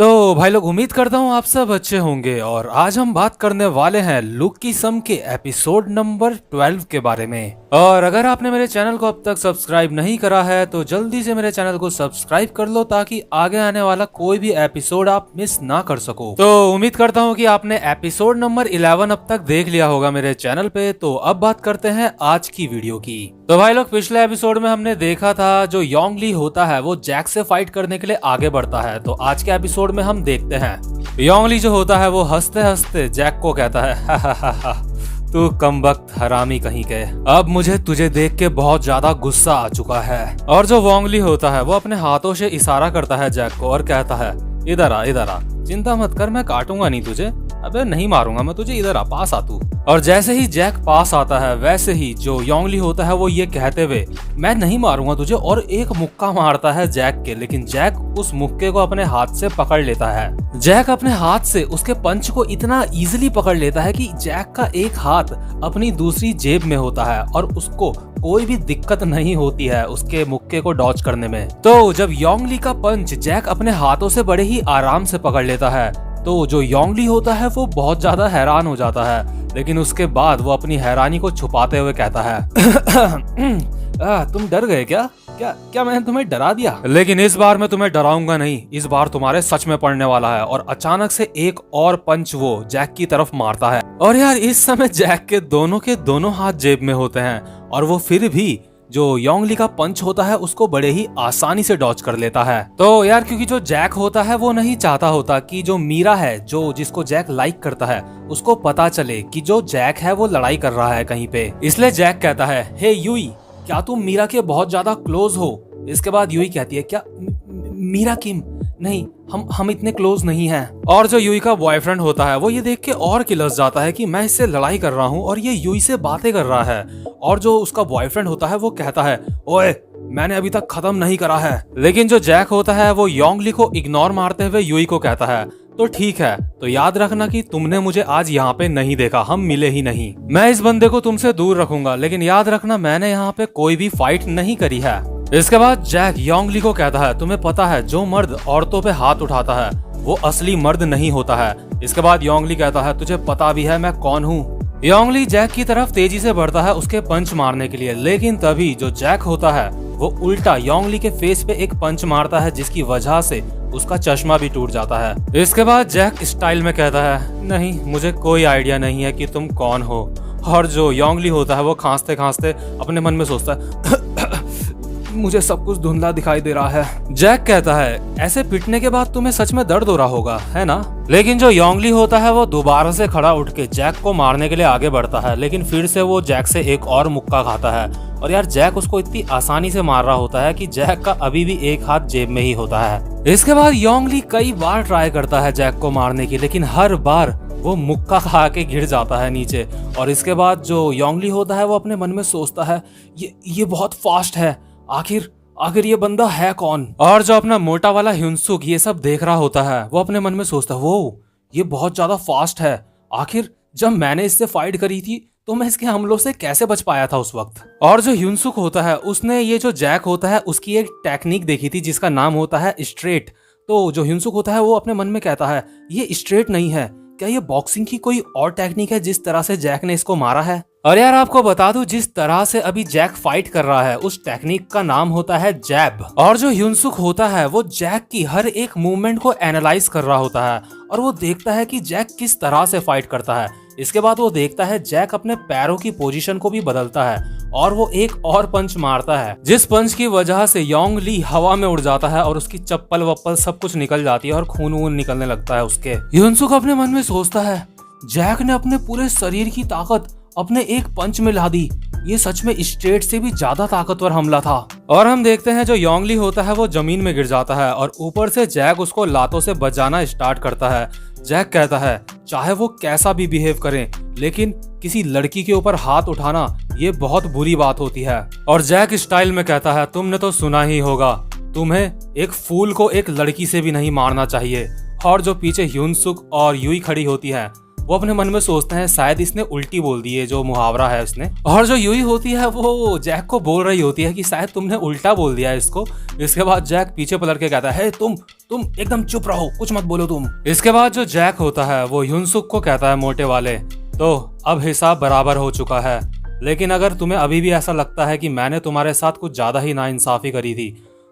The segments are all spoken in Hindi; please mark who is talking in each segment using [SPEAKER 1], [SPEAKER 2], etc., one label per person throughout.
[SPEAKER 1] तो भाई लोग उम्मीद करता हूँ आप सब अच्छे होंगे और आज हम बात करने वाले हैं लुकी सम के एपिसोड नंबर 12 के बारे में। और अगर आपने मेरे चैनल को अब तक सब्सक्राइब नहीं करा है तो जल्दी से मेरे चैनल को सब्सक्राइब कर लो ताकि आगे आने वाला कोई भी एपिसोड आप मिस ना कर सको। तो उम्मीद करता हूँ कि आपने एपिसोड नंबर 11 अब तक देख लिया होगा मेरे चैनल पे। तो अब बात करते हैं आज की वीडियो की। तो भाई लोग पिछले एपिसोड में हमने देखा था जो योंग ली होता है वो जैक से फाइट करने के लिए आगे बढ़ता है। तो आज के एपिसोड में हम देखते हैं योंग ली जो होता है वो हंसते हंसते जैक को कहता है हा हा हा हा, तू कमबख्त हरामी कहीं के, अब मुझे तुझे देख के बहुत ज्यादा गुस्सा आ चुका है। और जो वोंग ली होता है वो अपने हाथों से इशारा करता है जैक को और कहता है इधर आ, चिंता मत कर, मैं काटूंगा नहीं तुझे, अबे नहीं मारूंगा मैं तुझे, इधर आ, पास आ तू। और जैसे ही जैक पास आता है वैसे ही जो योंग ली होता है वो ये कहते हुए मैं नहीं मारूंगा तुझे और एक मुक्का मारता है जैक के। लेकिन जैक उस मुक्के को अपने हाथ से पकड़ लेता है। जैक अपने हाथ से उसके पंच को इतना इजीली पकड़ लेता है कि जैक का एक हाथ अपनी दूसरी जेब में होता है और उसको कोई भी दिक्कत नहीं होती है उसके मुक्के को डॉच करने में। तो जब योंग ली का पंच जैक अपने हाथों से बड़े ही आराम से पकड़ लेता है तो जो योंग ली होता है वो बहुत ज्यादा हैरान हो जाता है। लेकिन उसके बाद वो अपनी हैरानी को छुपाते हुए कहता है तुम डर गए क्या? क्या मैंने तुम्हें डरा दिया? लेकिन इस बार मैं तुम्हें डराऊंगा नहीं, इस बार तुम्हारे सच में पड़ने वाला है। और अचानक से एक और पंच वो जैक की तरफ मारता है। और यार इस समय जैक के दोनों हाथ जेब में होते हैं और वो फिर भी जो योंग ली का पंच होता है उसको बड़े ही आसानी से डॉच कर लेता है। तो यार क्योंकि जो जैक होता है वो नहीं चाहता होता कि जो मीरा है जो जिसको जैक लाइक करता है उसको पता चले कि जो जैक है वो लड़ाई कर रहा है कहीं पे। इसलिए जैक कहता है हे यूई, क्या तुम मीरा के बहुत ज्यादा क्लोज हो? इसके बाद यूई कहती है क्या मीरा किम? नहीं, हम इतने क्लोज नहीं हैं। और जो यूई का बॉयफ्रेंड होता है वो ये देख के और किलस जाता है कि मैं इससे लड़ाई कर रहा हूँ और ये यूई से बातें कर रहा है। और जो उसका बॉयफ्रेंड होता है वो कहता है ओए, मैंने अभी तक खत्म नहीं करा है। लेकिन जो जैक होता है वो योंग ली को इग्नोर मारते हुए यूई को कहता है तो ठीक है, तो याद रखना कि तुमने मुझे आज यहाँ पे नहीं देखा, हम मिले ही नहीं। मैं इस बंदे को तुमसे दूर रखूंगा, लेकिन याद रखना मैंने यहाँ पे कोई भी फाइट नहीं करी है। इसके बाद जैक योंग ली को कहता है तुम्हें पता है जो मर्द औरतों पे हाथ उठाता है वो असली मर्द नहीं होता है। इसके बाद योंग ली कहता है तुझे पता भी है मैं कौन हूँ। योंग ली जैक की तरफ तेजी से बढ़ता है उसके पंच मारने के लिए, लेकिन तभी जो जैक होता है वो उल्टा योंग ली के फेस पे एक पंच मारता है जिसकी वजह से उसका चश्मा भी टूट जाता है। इसके बाद जैक स्टाइल में कहता है नहीं, मुझे कोई आइडिया नहीं है कि तुम कौन हो। और जो योंग ली होता है वो खांसते खांसते अपने मन में सोचता है मुझे सब कुछ धुंधला दिखाई दे रहा है। जैक कहता है ऐसे पिटने के बाद तुम्हें सच में दर्द हो रहा होगा, है ना? लेकिन जो योंग ली होता है वो दोबारा से खड़ा उठ के जैक को मारने के लिए आगे बढ़ता है, लेकिन फिर से वो जैक से एक और मुक्का खाता है। और यार जैक उसको इतनी आसानी से मार रहा होता है कि जैक का अभी भी एक हाथ जेब में ही होता है। इसके बाद योंग ली कई बार ट्राई करता है जैक को मारने की, लेकिन हर बार वो मुक्का खा के गिर जाता है नीचे। और इसके बाद जो योंग ली होता है वो अपने मन में सोचता है ये बहुत फास्ट है, आखिर ये बंदा है कौन? और जो अपना मोटा वाला ह्यूनसुक ये सब देख रहा होता है वो अपने मन में सोचता है वो ये बहुत ज्यादा फास्ट है, आखिर जब मैंने इससे फाइट करी थी तो मैं इसके हमलों से कैसे बच पाया था उस वक्त। और जो ह्यूनसुक होता है उसने ये जो जैक होता है उसकी एक टेक्निक देखी थी जिसका नाम होता है स्ट्रेट। तो जो ह्यूनसुक होता है वो अपने मन में कहता है ये स्ट्रेट नहीं है, क्या ये बॉक्सिंग की कोई और टेक्निक है जिस तरह से जैक ने इसको मारा है? और यार आपको बता दूं जिस तरह से अभी जैक फाइट कर रहा है उस टेक्निक का नाम होता है जैब। और जो ह्यूनसुक होता है वो जैक की हर एक मूवमेंट को एनालाइज कर रहा होता है और वो देखता है कि जैक किस तरह से फाइट करता है। इसके बाद वो देखता है जैक अपने पैरों की पोजीशन को भी बदलता है और वो एक और पंच मारता है जिस पंच की वजह से योंग ली हवा में उड़ जाता है और उसकी चप्पल वप्पल सब कुछ निकल जाती है और खून वून निकलने लगता है उसके। ह्यूनसुक अपने मन में सोचता है जैक ने अपने पूरे शरीर की ताकत अपने एक पंच में ला दी, ये सच में स्ट्रेट से भी ज्यादा ताकतवर हमला था। और हम देखते हैं जो योंग ली होता है वो जमीन में गिर जाता है और ऊपर से जैक उसको लातों से बजाना स्टार्ट करता है। जैक कहता है चाहे वो कैसा भी बिहेव करें लेकिन किसी लड़की के ऊपर हाथ उठाना ये बहुत बुरी बात होती है। और जैक स्टाइल में कहता है तुमने तो सुना ही होगा, तुम्हें एक फूल को एक लड़की से भी नहीं मारना चाहिए। और जो पीछे ह्यूनसुक और यूई खड़ी होती है वो अपने मन में सोचते हैं शायद इसने उल्टी बोल दी है, जो मुहावरा है उसने। और जो यूई होती है वो जैक को बोल रही होती है कि शायद तुमने उल्टा बोल दिया है इसको। इसके बाद जैक पीछे पलट के कहता है, तुम एकदम चुप रहो, कुछ मत बोलो तुम। इसके बाद जो जैक होता है वो ह्यूनसुक को कहता है, मोटे वाले, तो अब हिसाब बराबर हो चुका है, लेकिन अगर तुम्हें अभी भी ऐसा लगता है कि मैंने तुम्हारे साथ कुछ ज्यादा ही नाइंसाफी करी थी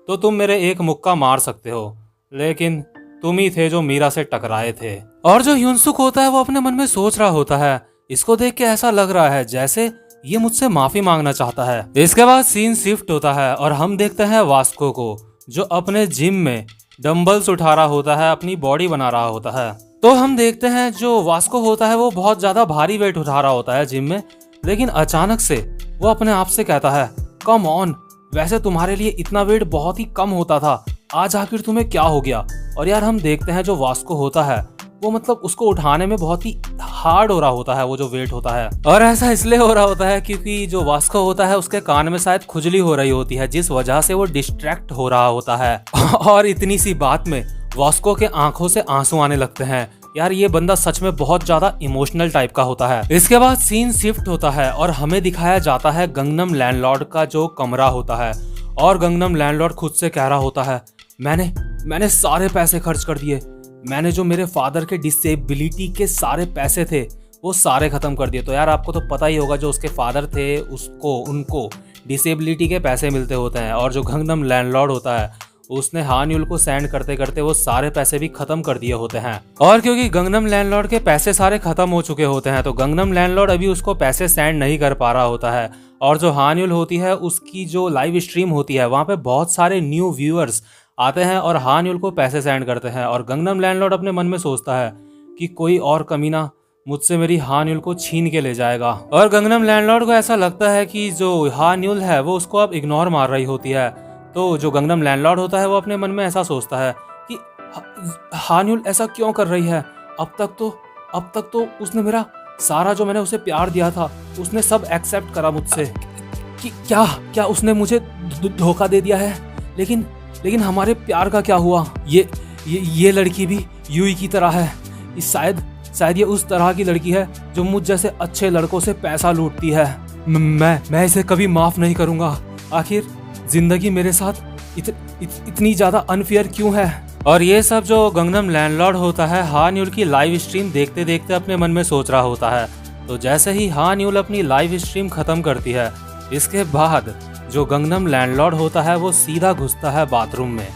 [SPEAKER 1] तो तुम मेरे एक मुक्का मार सकते हो, लेकिन तुम ही थे जो मीरा से टकराए थे। और जो ह्यूनसुक होता है वो अपने मन में सोच रहा होता है, इसको देख के ऐसा लग रहा है जैसे ये मुझसे माफी मांगना चाहता है। इसके बाद सीन शिफ्ट होता है और हम देखते हैं वास्को को, जो अपने जिम में डंबल्स उठा रहा होता है, अपनी बॉडी बना रहा होता है। तो हम देखते हैं जो वास्को होता है वो बहुत ज्यादा भारी वेट उठा रहा होता है जिम में, लेकिन अचानक से वो अपने आप से कहता है, कम ऑन, वैसे तुम्हारे लिए इतना वेट बहुत ही कम होता था, आज आखिर तुम्हें क्या हो गया। और यार हम देखते हैं जो वास्को होता है वो मतलब उसको उठाने में बहुत ही हार्ड हो रहा होता है वो जो वेट होता है। और ऐसा इसलिए हो रहा होता है क्योंकि जो वास्को होता है उसके कान में शायद खुजली हो रही होती है, जिस वजह से वो डिस्ट्रैक्ट हो रहा होता है। और इतनी सी बात में वास्को के आंखों से आंसू आने लगते हैं। यार ये बंदा सच में बहुत ज्यादा इमोशनल टाइप का होता है। इसके बाद सीन शिफ्ट होता है और हमें दिखाया जाता है गंगनम लैंडलॉर्ड का जो कमरा होता है। और गंगनम लैंडलॉर्ड खुद से कह रहा होता है, मैंने सारे पैसे खर्च कर दिए, मैंने जो मेरे फादर के डिसेबिलिटी के सारे पैसे थे वो सारे खत्म कर दिए। तो यार आपको तो पता ही होगा जो उसके फादर थे उनको डिसेबिलिटी के पैसे मिलते होते हैं, और जो गंगनम लैंडलॉर्ड होता है उसने हान्यूल को सेंड करते करते वो सारे पैसे भी खत्म कर दिए होते हैं। और क्योंकि गंगनम लैंडलॉर्ड के पैसे सारे खत्म हो चुके होते हैं तो गंगनम लैंडलॉर्ड अभी उसको पैसे सेंड नहीं कर पा रहा होता है। और जो हान्यूल होती है उसकी जो लाइव स्ट्रीम होती है वहाँ पे बहुत सारे न्यू व्यूअर्स आते हैं और हान्यूल को पैसे सेंड करते हैं। और गंगनम लैंडलॉर्ड अपने मन में सोचता है कि कोई और कमीना मुझसे मेरी हान्यूल को छीन के ले जाएगा। और गंगनम लैंडलॉर्ड को ऐसा लगता है कि जो हान्यूल है वो उसको अब इग्नोर मार रही होती है। तो जो गंगनम लैंडलॉर्ड होता है वो अपने मन में ऐसा सोचता है कि हान्यूल ऐसा क्यों कर रही है, अब तक तो उसने मेरा सारा जो मैंने उसे प्यार दिया था उसने सब एक्सेप्ट करा मुझसे, कि क्या उसने मुझे धोखा दे दिया है। लेकिन हमारे प्यार का क्या हुआ। ये लड़की भी यूई की तरह है, शायद ये उस तरह की लड़की है जो मुझ जैसे अच्छे लड़कों से पैसा लूटती है। मैं इसे कभी माफ नहीं करूंगा। आखिर जिंदगी मेरे साथ इतनी ज्यादा अनफेयर क्यों है। और ये सब जो गंगनम लैंडलॉर्ड होता है हान्यूल की लाइव स्ट्रीम देखते देखते अपने मन में सोच रहा होता है। तो जैसे ही हान्यूल अपनी लाइव स्ट्रीम खत्म करती है, इसके बाद जो गंगनम लैंडलॉर्ड होता है वो सीधा घुसता है बाथरूम में।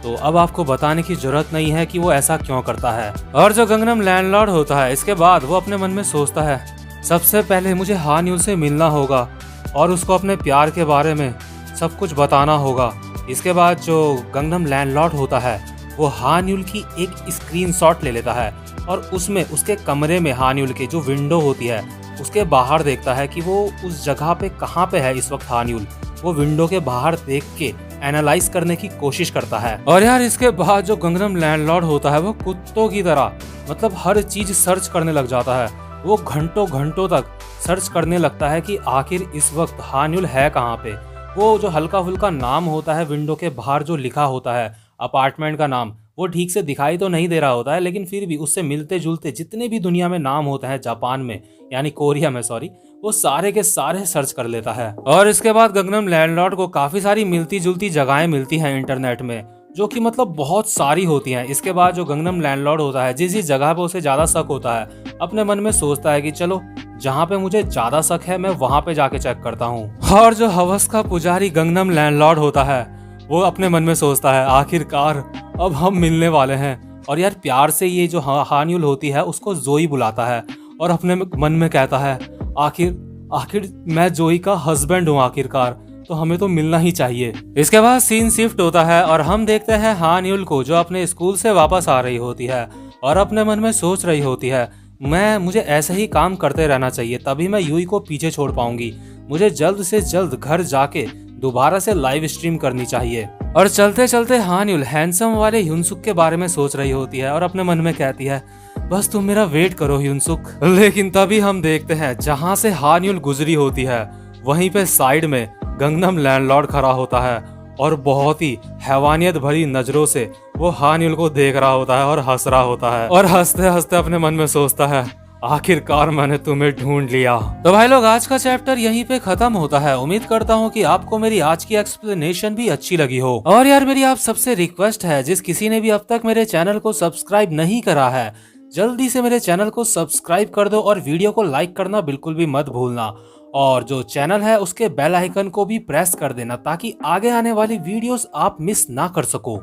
[SPEAKER 1] तो अब आपको बताने की जरूरत नहीं है कि वो ऐसा क्यों करता है। और जो गंगनम लैंडलॉर्ड होता है इसके बाद वो अपने मन में सोचता है, सबसे पहले मुझे हान्यूल से मिलना होगा और उसको अपने प्यार के बारे में सब कुछ बताना होगा। इसके बाद जो गंगनम लैंडलॉर्ड होता है वो हान्यूल की एक स्क्रीनशॉट ले लेता है और उसमें उसके कमरे में हान्यूल के जो विंडो होती है उसके बाहर देखता है कि वो उस जगह पे कहाँ पे है इस वक्त हान्यूल। वो विंडो के बाहर देख के एनालाइज करने की कोशिश करता है। और यार इसके बाद जो गंगनम लैंडलॉर्ड होता है वो कुत्तों की तरह मतलब हर चीज सर्च करने लग जाता है। वो घंटों तक सर्च करने लगता है कि आखिर इस वक्त हान्यूल है कहाँ पे। वो जो हल्का फुल्का नाम होता है विंडो के बाहर जो लिखा होता है अपार्टमेंट का नाम, वो ठीक से दिखाई तो नहीं दे रहा होता है, लेकिन फिर भी उससे मिलते जुलते जितने भी दुनिया में नाम होते हैं जापान में यानी कोरिया में सॉरी, वो सारे के सारे सर्च कर लेता है। और इसके बाद गंगनम लैंडलॉर्ड को काफी सारी मिलती जुलती जगहें मिलती हैं इंटरनेट में, जो कि मतलब बहुत सारी होती हैं। इसके बाद जो गंगनम लैंडलॉर्ड होता है जिस जगह पे उसे ज्यादा शक होता है अपने मन में सोचता है कि चलो जहाँ पे मुझे ज्यादा शक है मैं वहां पे जाके चेक करता हूँ। और जो हवस का पुजारी गंगनम लैंडलॉर्ड होता है वो अपने मन में सोचता है आखिरकार अब हम मिलने वाले हैं। और यार प्यार से ये जो हान्यूल होती है उसको जोई बुलाता है और अपने मन में कहता है आखिर मैं जोई का हस्बैंड हूँ आखिरकार, तो हमें तो मिलना ही चाहिए। इसके बाद सीन शिफ्ट होता है और हम देखते हैं हान्यूल को जो अपने स्कूल से वापस आ रही होती है और अपने मन में सोच रही होती है मुझे ऐसे ही काम करते रहना चाहिए, तभी मैं यूई को पीछे छोड़ पाऊंगी। मुझे जल्द से जल्द घर जाके दोबारा से लाइव स्ट्रीम करनी चाहिए। और चलते चलते हान्यूल हैंडसम वाले ह्यूनसुक के बारे में सोच रही होती है और अपने मन में कहती है बस तुम मेरा वेट करो ह्यूनसुक। लेकिन तभी हम देखते हैं जहाँ से हान्यूल गुजरी होती है वहीं पे साइड में गंगनम लैंडलॉर्ड खड़ा होता है और बहुत ही हैवानियत भरी नजरों से वो हान्यूल को देख रहा होता है और हंस रहा होता है। और हंसते हंसते अपने मन में सोचता है आखिरकार मैंने तुम्हें ढूंढ लिया। तो भाई लोग, आज का चैप्टर यहीं पे खत्म होता है। उम्मीद करता हूँ कि आपको मेरी आज की एक्सप्लेनेशन भी अच्छी लगी हो। और यार, मेरी आप सबसे रिक्वेस्ट है, जिस किसी ने भी अब तक मेरे चैनल को सब्सक्राइब नहीं करा है, जल्दी से मेरे चैनल को सब्सक्राइब कर दो और वीडियो को लाइक करना बिल्कुल भी मत भूलना। और जो चैनल है उसके बेल आइकन को भी प्रेस कर देना, ताकि आगे आने वाली वीडियोस आप मिस ना कर सको।